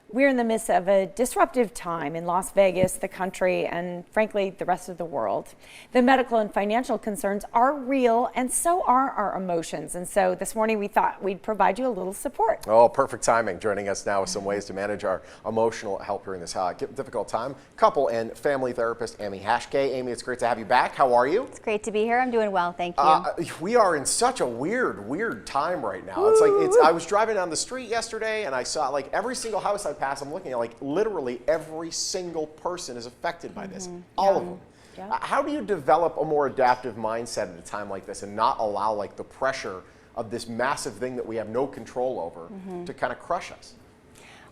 We're in the midst of a disruptive time in Las Vegas, the country, and frankly, the rest of the world. The medical and financial concerns are real, and so are our emotions. And so this morning we thought we'd provide you a little support. Oh, perfect timing. Joining us now with some ways to manage our emotional health during this difficult time. Couple and family therapist Amy Hachquet. Amy, it's great to have you back. How are you? It's great to be here. I'm doing well, thank you. We are in such a weird time right now. I was driving down the street yesterday and I saw like every single house I pass, I'm looking at like literally every single person is affected by this. All of them. Yeah. How do you develop a more adaptive mindset at a time like this and not allow like the pressure of this massive thing that we have no control over to kind of crush us?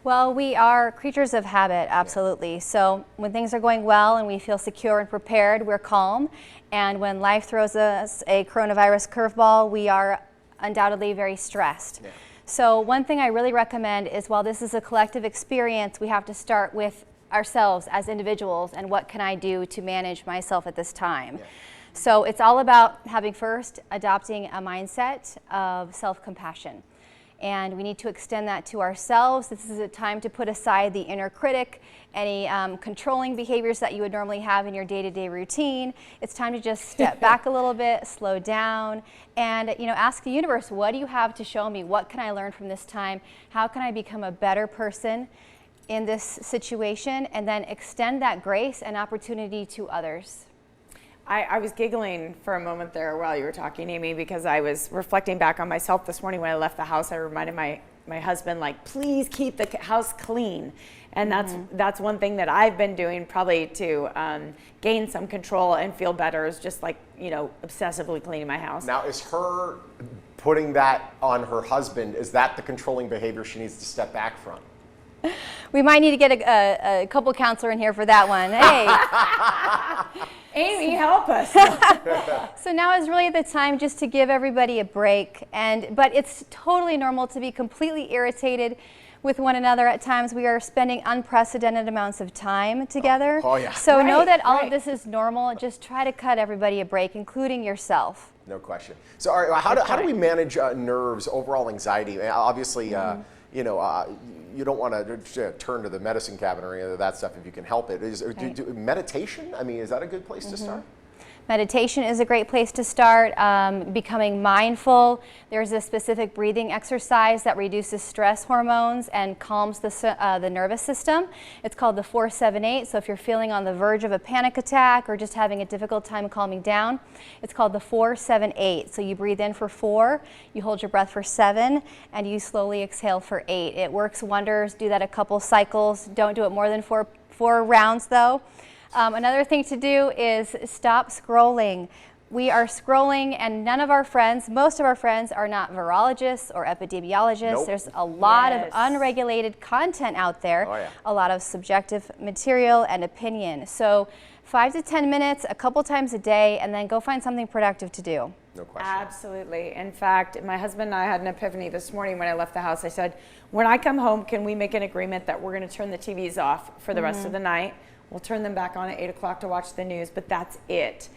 Well, we are creatures of habit, absolutely. Yeah. So when things are going well and we feel secure and prepared, we're calm. And when life throws us a coronavirus curveball, we are undoubtedly very stressed. Yeah. So one thing I really recommend is, while this is a collective experience, we have to start with ourselves as individuals and what can I do to manage myself at this time. Yeah. So it's all about adopting a mindset of self-compassion. And we need to extend that to ourselves. This is a time to put aside the inner critic, any controlling behaviors that you would normally have in your day-to-day routine. It's time to just step back a little bit, slow down, and ask the universe, what do you have to show me? What can I learn from this time? How can I become a better person in this situation? And then extend that grace and opportunity to others. I was giggling for a moment there while you were talking, Amy, because I was reflecting back on myself this morning when I left the house. I reminded my husband, like, please keep the house clean. And that's one thing that I've been doing probably to gain some control and feel better, is just like, obsessively cleaning my house. Now, is her putting that on her husband, is that the controlling behavior she needs to step back from? We might need to get a couple counselor in here for that one. Hey. Amy, help us. So now is really the time just to give everybody a break. But it's totally normal to be completely irritated with one another at times. We are spending unprecedented amounts of time together. Oh yeah. So know that all of this is normal. Just try to cut everybody a break, including yourself. No question. So all right, how do we manage nerves, overall anxiety? Obviously, you don't want to turn to the medicine cabinet or any of that stuff if you can help it. Meditation? I mean, is that a good place to start? Meditation is a great place to start. Becoming mindful. There's a specific breathing exercise that reduces stress hormones and calms the nervous system. It's called the 4-7-8. So if you're feeling on the verge of a panic attack or just having a difficult time calming down, it's called the 4-7-8. So you breathe in for 4, you hold your breath for 7, and you slowly exhale for 8. It works wonders. Do that a couple cycles. Don't do it more than four rounds though. Another thing to do is stop scrolling. We are scrolling, and most of our friends are not virologists or epidemiologists. Nope. There's a lot of unregulated content out there, a lot of subjective material and opinion. So 5 to 10 minutes, a couple times a day, and then go find something productive to do. No question. Absolutely. In fact, my husband and I had an epiphany this morning when I left the house. I said, when I come home, can we make an agreement that we're going to turn the TVs off for the rest of the night? We'll turn them back on at 8 o'clock to watch the news, but that's it.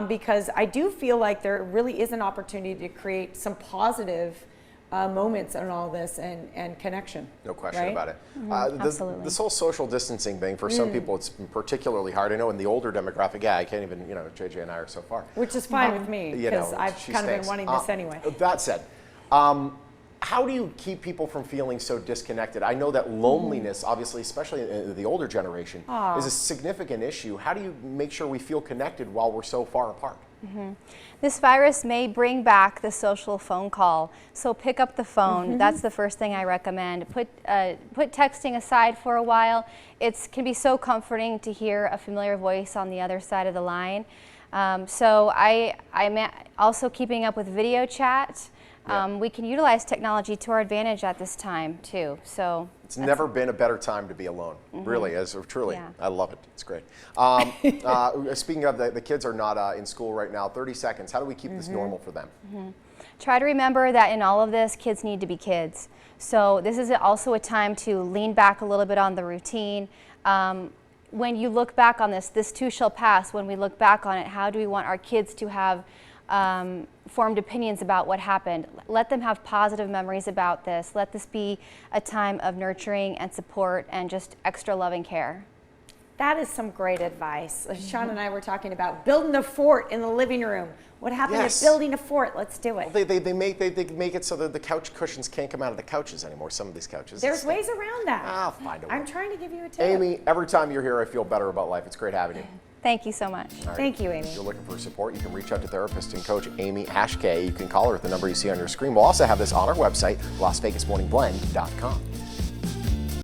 Because I do feel like there really is an opportunity to create some positive moments in all this and connection. No question about it. Absolutely. This whole social distancing thing, for some people, it's particularly hard. I know in the older demographic, I can't even, JJ and I are so far. Which is fine with me, because I've kind of been wanting this anyway. That said, how do you keep people from feeling so disconnected? I know that loneliness, obviously, especially in the older generation, is a significant issue. How do you make sure we feel connected while we're so far apart? This virus may bring back the social phone call, so pick up the phone. That's the first thing I recommend. Put texting aside for a while. It can be so comforting to hear a familiar voice on the other side of the line. So I'm also keeping up with video chat. We can utilize technology to our advantage at this time too. So it's never been a better time to be alone. Really, truly. Yeah. I love it. It's great. Speaking of the kids are not in school right now. 30 seconds. How do we keep this normal for them? Try to remember that in all of this, kids need to be kids. So this is also a time to lean back a little bit on the routine. When you look back on this too shall pass. When we look back on it, how do we want our kids to have formed opinions about what happened. Let them have positive memories about this. Let this be a time of nurturing and support and just extra loving care. That is some great advice. Sean and I were talking about building a fort in the living room. What happened Yes. to building a fort? Let's do it. Well, they make it so that the couch cushions can't come out of the couches anymore. Some of these couches. There's ways around that. I'll find a way. I'm trying to give you a tip. Amy, every time you're here, I feel better about life. It's great having you. Thank you so much. All right. Thank you, Amy. If you're looking for support, you can reach out to therapist and coach Amy Hachquet. You can call her at the number you see on your screen. We'll also have this on our website, LasVegasMorningBlend.com.